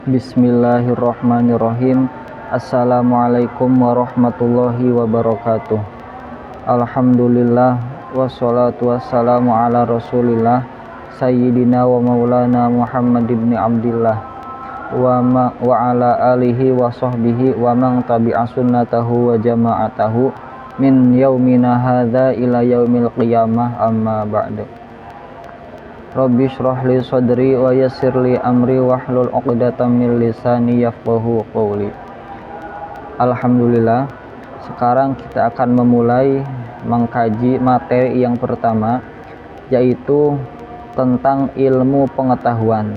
Bismillahirrahmanirrahim. Assalamualaikum warahmatullahi wabarakatuh. Alhamdulillah wassalatu wassalamu ala rasulillah Sayyidina wa maulana Muhammad ibn Abdillah wa ala alihi wa sahbihi wa man tabi'a sunnatahu wa jama'atahu min yaumina hadza ila yaumil qiyamah, amma ba'du. Rabbi shrah li sadri wa yassir li amri wahlul 'uqdatam min lisani yafqahu qawli. Alhamdulillah, sekarang kita akan memulai mengkaji materi yang pertama, yaitu tentang ilmu pengetahuan.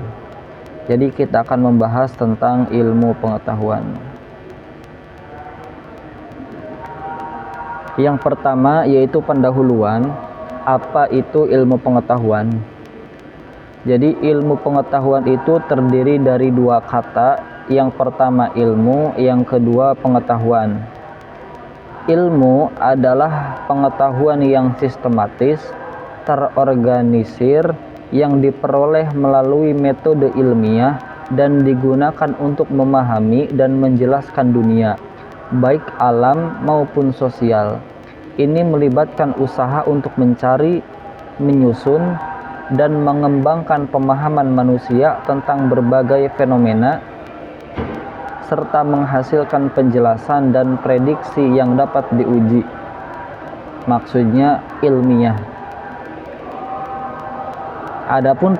Jadi kita akan membahas tentang ilmu pengetahuan. Yang pertama yaitu pendahuluan, apa itu ilmu pengetahuan. Jadi ilmu pengetahuan itu terdiri dari dua kata, yang pertama ilmu, yang kedua pengetahuan. Ilmu adalah pengetahuan yang sistematis, terorganisir, yang diperoleh melalui metode ilmiah dan digunakan untuk memahami dan menjelaskan dunia, baik alam maupun sosial. Ini melibatkan usaha untuk mencari, menyusun, dan mengembangkan pemahaman manusia tentang berbagai fenomena serta menghasilkan penjelasan dan prediksi yang dapat diuji. Maksudnya ilmiah. Adapun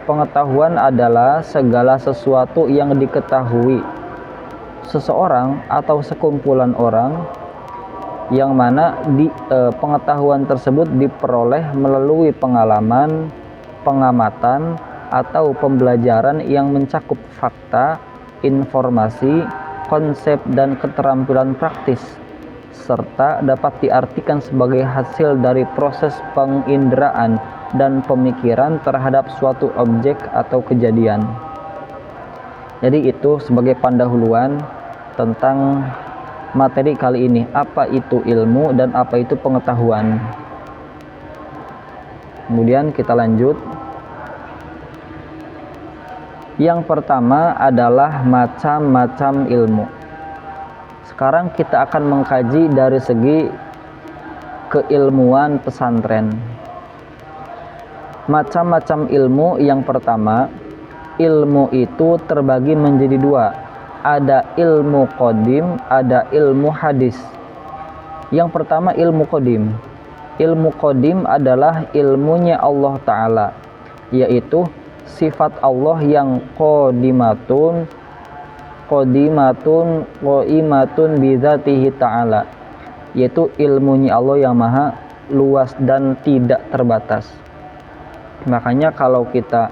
pengetahuan adalah segala sesuatu yang diketahui seseorang atau sekumpulan orang, yang mana pengetahuan tersebut diperoleh melalui pengalaman, pengamatan, atau pembelajaran yang mencakup fakta, informasi, konsep, dan keterampilan praktis, serta dapat diartikan sebagai hasil dari proses penginderaan dan pemikiran terhadap suatu objek atau kejadian. Jadi itu sebagai pendahuluan tentang materi kali ini, apa itu ilmu dan apa itu pengetahuan. Kemudian kita lanjut. Yang pertama adalah macam-macam ilmu. Sekarang kita akan mengkaji dari segi keilmuan pesantren. Macam-macam ilmu, yang pertama, ilmu itu terbagi menjadi dua. Ada ilmu qadim, ada ilmu hadis. Yang pertama ilmu qadim. Ilmu qadim adalah ilmunya Allah Ta'ala, yaitu sifat Allah yang qadimatun bidzatihi ta'ala, yaitu ilmunya Allah yang maha luas dan tidak terbatas. Makanya kalau kita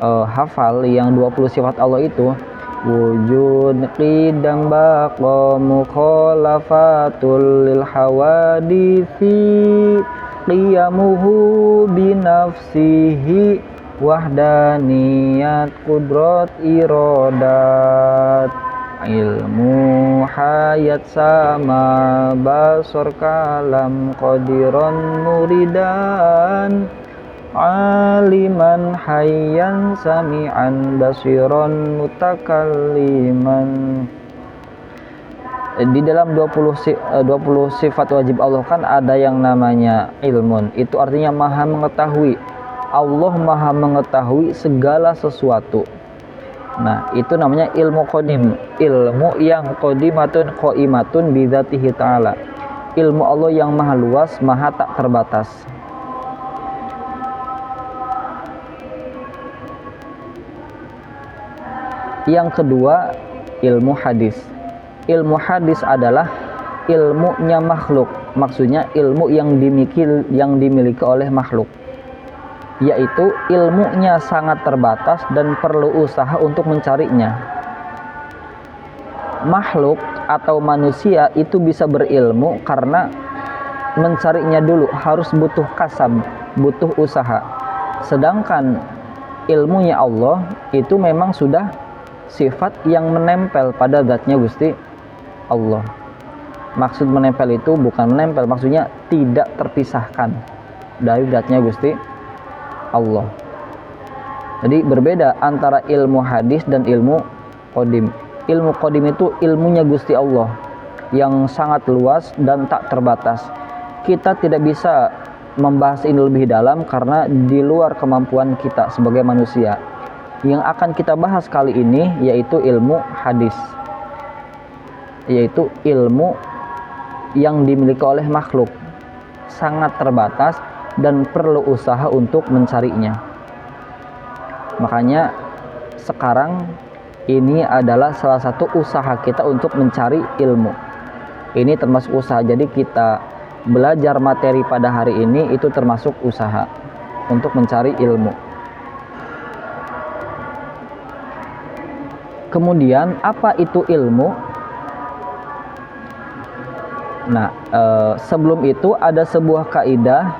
hafal yang 20 sifat Allah itu, wujud qidam baqa mukhalafatul lil hawadisi qiyamuhu binafsihi wahdaniyat qudrat iradat ilmu hayat sama basar kalam qadiran muridan aliman hayyan sami'an basiran mutakalliman. Di dalam 20 sifat wajib Allah kan ada yang namanya ilmun. Itu artinya maha mengetahui. Allah maha mengetahui segala sesuatu. Nah, itu namanya ilmu qadim. Ilmu yang qaimatun bidzatihi ta'ala. Ilmu Allah yang maha luas, maha tak terbatas. Yang kedua, ilmu hadis. Ilmu hadis adalah ilmunya makhluk, maksudnya ilmu yang dimiliki oleh makhluk, yaitu ilmunya sangat terbatas dan perlu usaha untuk mencarinya. Makhluk atau manusia itu bisa berilmu karena mencarinya dulu harus butuh kasab, butuh usaha. Sedangkan ilmunya Allah itu memang sudah sifat yang menempel pada zatnya Gusti Allah. Maksud menempel itu bukan menempel, maksudnya tidak terpisahkan dari zatnya Gusti Allah. Jadi berbeda antara ilmu hadis dan ilmu qadim. Ilmu qadim itu ilmunya Gusti Allah yang sangat luas dan tak terbatas. Kita tidak bisa membahas ini lebih dalam karena di luar kemampuan kita sebagai manusia. Yang akan kita bahas kali ini yaitu ilmu hadis, yaitu ilmu yang dimiliki oleh makhluk, sangat terbatas dan perlu usaha untuk mencarinya. Makanya sekarang ini adalah salah satu usaha kita untuk mencari ilmu. Ini termasuk usaha. Jadi kita belajar materi pada hari ini itu termasuk usaha untuk mencari ilmu. Kemudian apa itu ilmu? Nah, sebelum itu ada sebuah kaidah,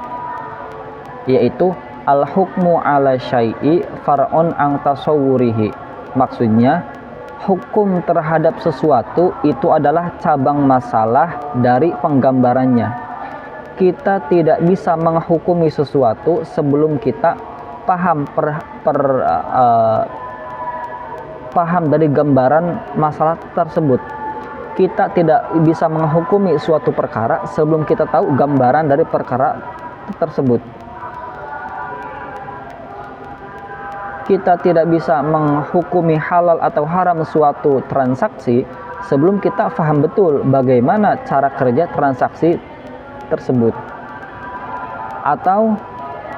yaitu al-hukmu ala syai'i far'un an tasawwurihi. Maksudnya, hukum terhadap sesuatu itu adalah cabang masalah dari penggambarannya. Kita tidak bisa menghukumi sesuatu sebelum kita paham paham dari gambaran masalah tersebut. Kita tidak bisa menghukumi suatu perkara sebelum kita tahu gambaran dari perkara tersebut. Kita tidak bisa menghukumi halal atau haram suatu transaksi sebelum kita paham betul bagaimana cara kerja transaksi tersebut. Atau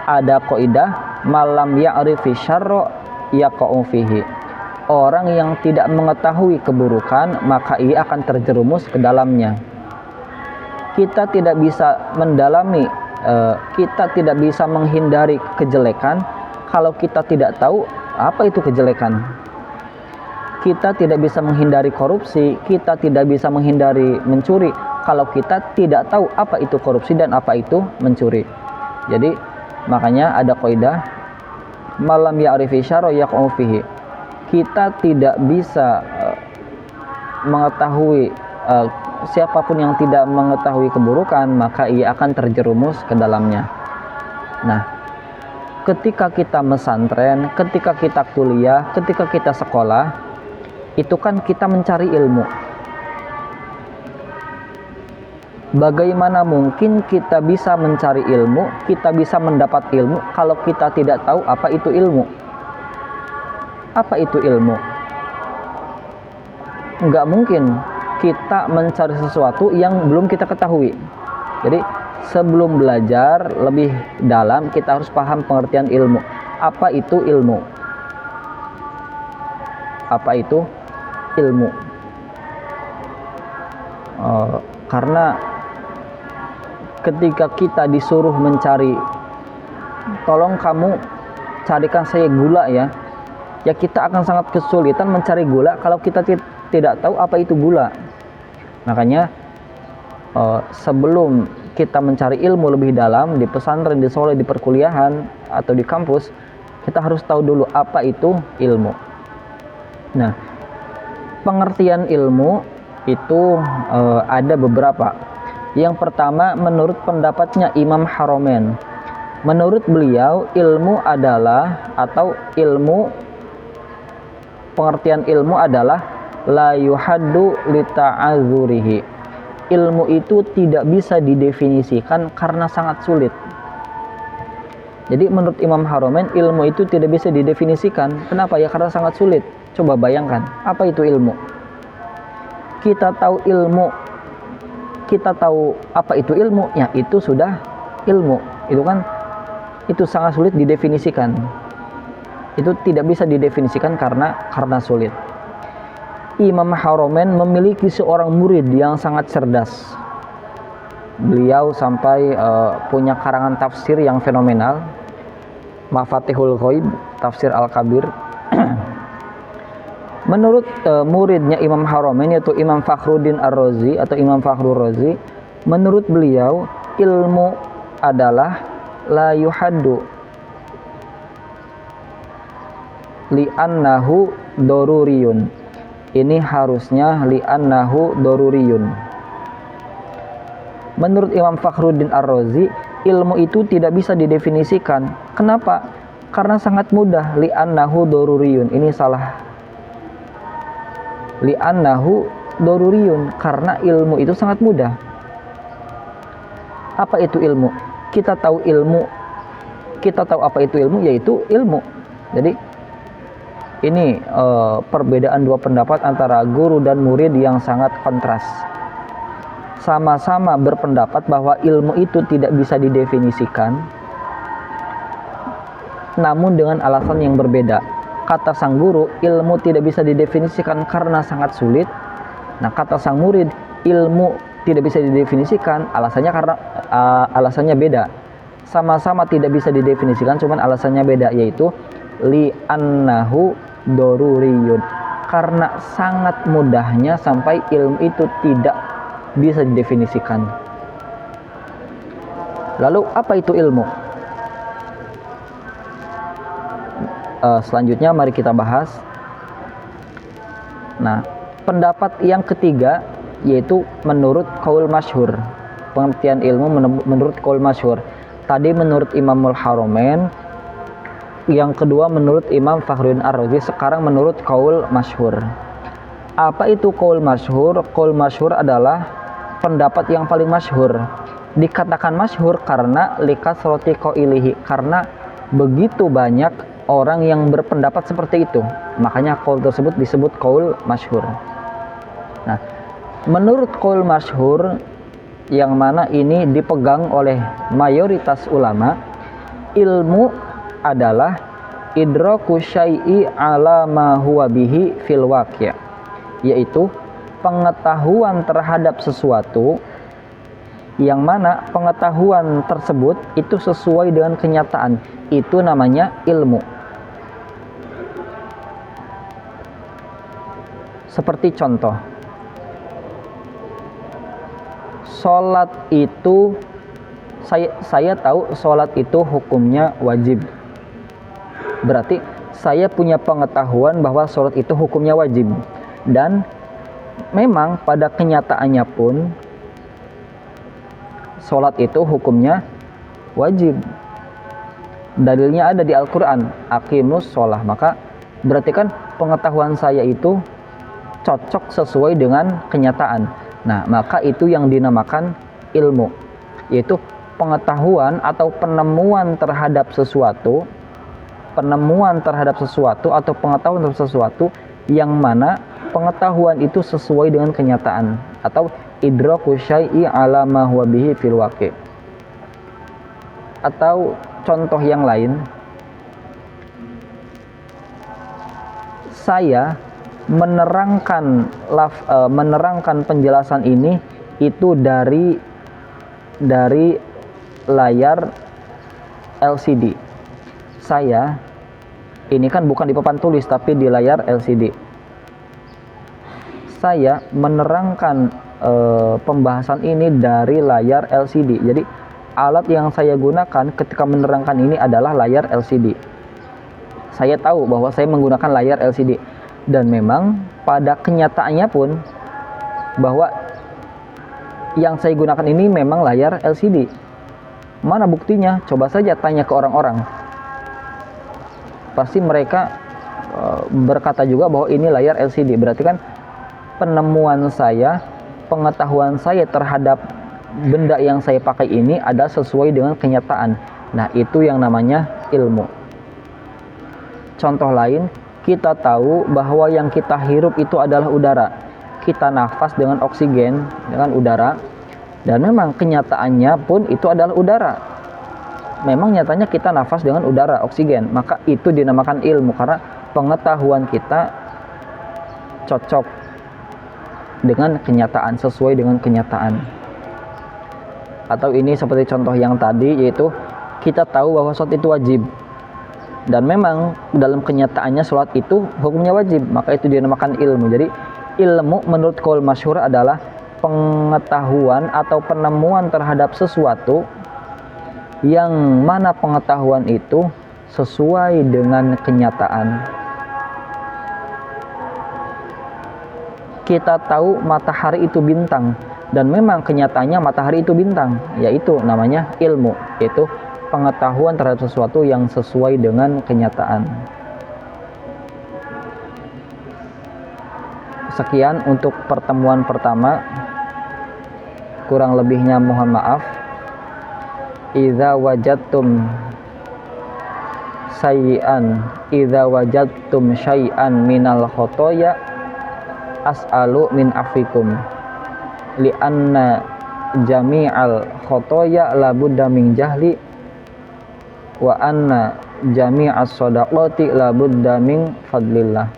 ada kaidah malam ya'rifi syarra yaqa'u fihi. Orang yang tidak mengetahui keburukan maka ia akan terjerumus ke dalamnya. Kita tidak bisa mendalami, kita tidak bisa menghindari kejelekan kalau kita tidak tahu apa itu kejelekan. Kita tidak bisa menghindari korupsi, kita tidak bisa menghindari mencuri kalau kita tidak tahu apa itu korupsi dan apa itu mencuri. Jadi makanya ada kaidah malam ya'rifi syarra yaqa'u fihi. Kita tidak bisa mengetahui, siapapun yang tidak mengetahui keburukan maka ia akan terjerumus ke dalamnya. Nah, ketika kita mesantren, ketika kita kuliah, ketika kita sekolah, itu kan kita mencari ilmu. Bagaimana mungkin kita bisa mencari ilmu, kita bisa mendapat ilmu kalau kita tidak tahu apa itu ilmu? Apa itu ilmu? Nggak mungkin kita mencari sesuatu yang belum kita ketahui. Jadi sebelum belajar lebih dalam, kita harus paham pengertian ilmu. Apa itu ilmu? Apa itu ilmu? Karena ketika kita disuruh mencari, tolong kamu carikan saya gula ya kita akan sangat kesulitan mencari gula kalau kita tidak tahu apa itu gula. Makanya sebelum kita mencari ilmu lebih dalam di pesantren, di sekolah, di perkuliahan atau di kampus, kita harus tahu dulu apa itu ilmu. Nah, pengertian ilmu itu ada beberapa. Yang pertama, menurut pendapatnya Imam Haromen, menurut beliau ilmu adalah, atau ilmu, pengertian ilmu adalah la yuhaddu li ta'adzurihi. Ilmu itu tidak bisa didefinisikan karena sangat sulit. Jadi menurut Imam Haromen, ilmu itu tidak bisa didefinisikan. Kenapa? Ya karena sangat sulit. Coba bayangkan, apa itu ilmu? Kita tahu ilmu, kita tahu apa itu ilmu, ya itu sudah ilmu. Itu kan, itu sangat sulit didefinisikan. Itu tidak bisa didefinisikan karena sulit. Imam Haromen memiliki seorang murid yang sangat cerdas. Beliau sampai punya karangan tafsir yang fenomenal, Mafatihul Ghaib, Tafsir Al-Kabir. Menurut muridnya Imam Haromen, yaitu Imam Fakhruddin Ar-Razi atau Imam Fakhrur Razi, menurut beliau ilmu adalah la yuhaddu li'annahu doruriyun. Ini harusnya li'annahu doruriyun. Menurut Imam Fakhruddin Ar-Razi, ilmu itu tidak bisa didefinisikan. Kenapa? Karena sangat mudah. Li'annahu doruriyun. Ini salah. Li'annahu doruriyun. Karena ilmu itu sangat mudah. Apa itu ilmu? Kita tahu ilmu. Kita tahu apa itu ilmu, yaitu ilmu. Jadi ini perbedaan dua pendapat antara guru dan murid yang sangat kontras. Sama-sama berpendapat bahwa ilmu itu tidak bisa didefinisikan, namun dengan alasan yang berbeda. Kata sang guru, ilmu tidak bisa didefinisikan karena sangat sulit. Nah, kata sang murid, ilmu tidak bisa didefinisikan, alasannya karena alasannya beda. Sama-sama tidak bisa didefinisikan, cuman alasannya beda, yaitu li'annahu doruriyun. Karena sangat mudahnya sampai ilmu itu tidak bisa didefinisikan. Lalu apa itu ilmu? Selanjutnya mari kita bahas. Nah, pendapat yang ketiga yaitu menurut qaul masyhur. Pengertian ilmu menurut qaul masyhur. Tadi menurut Imamul Haramain, yang kedua menurut Imam Fakhruddin Ar-Razi, sekarang menurut qaul masyhur. Apa itu qaul masyhur? Qaul masyhur adalah pendapat yang paling masyhur. Dikatakan masyhur karena likasroti qailihi, karena begitu banyak orang yang berpendapat seperti itu. Makanya qaul tersebut disebut qaul masyhur. Nah, menurut qaul masyhur yang mana ini dipegang oleh mayoritas ulama, ilmu adalah idraku syai'i ala ma huwa bihi fil waqi', yaitu pengetahuan terhadap sesuatu yang mana pengetahuan tersebut itu sesuai dengan kenyataan. Itu namanya ilmu. Seperti contoh, sholat itu, saya tahu sholat itu hukumnya wajib. Berarti saya punya pengetahuan bahwa sholat itu hukumnya wajib. Dan memang pada kenyataannya pun sholat itu hukumnya wajib. Dalilnya ada di Al-Quran, aqimus sholah. Maka berarti kan pengetahuan saya itu cocok sesuai dengan kenyataan. Nah, maka itu yang dinamakan ilmu, yaitu pengetahuan atau penemuan terhadap sesuatu, atau pengetahuan terhadap sesuatu yang mana pengetahuan itu sesuai dengan kenyataan, atau idraku syai'i ala ma huwa bihi fil waqi'. Atau contoh yang lain, saya menerangkan penjelasan ini itu dari layar LCD. Saya ini kan bukan di papan tulis tapi di layar LCD. Saya menerangkan pembahasan ini dari layar LCD. Jadi alat yang saya gunakan ketika menerangkan ini adalah layar LCD. Saya tahu bahwa saya menggunakan layar LCD. Dan memang pada kenyataannya pun bahwa yang saya gunakan ini memang layar LCD. Mana buktinya? Coba saja tanya ke orang-orang. Pasti mereka berkata juga bahwa ini layar LCD. Berarti kan penemuan saya, pengetahuan saya terhadap benda yang saya pakai ini adalah sesuai dengan kenyataan. Nah, itu yang namanya ilmu. Contoh lain, kita tahu bahwa yang kita hirup itu adalah udara. Kita nafas dengan oksigen, dengan udara. Dan memang kenyataannya pun itu adalah udara. Memang nyatanya kita nafas dengan udara, oksigen. Maka itu dinamakan ilmu, karena pengetahuan kita cocok dengan kenyataan, sesuai dengan kenyataan. Atau ini seperti contoh yang tadi, yaitu kita tahu bahwa sholat itu wajib. Dan memang dalam kenyataannya sholat itu hukumnya wajib, maka itu dinamakan ilmu. Jadi ilmu menurut qaul masyhur adalah pengetahuan atau penemuan terhadap sesuatu yang mana pengetahuan itu sesuai dengan kenyataan. Kita tahu matahari itu bintang, dan memang kenyataannya matahari itu bintang, yaitu namanya ilmu, yaitu pengetahuan terhadap sesuatu yang sesuai dengan kenyataan. Sekian untuk pertemuan pertama. Kurang lebihnya mohon maaf. Idza wajadtum syai'an minal khotoya as'alu min afikum li'anna jami'al khotoya labudda min jahli wa anna jami'as shadaqati labudda min fadlillah.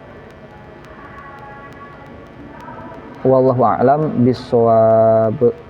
Wallahu a'lam bissawab.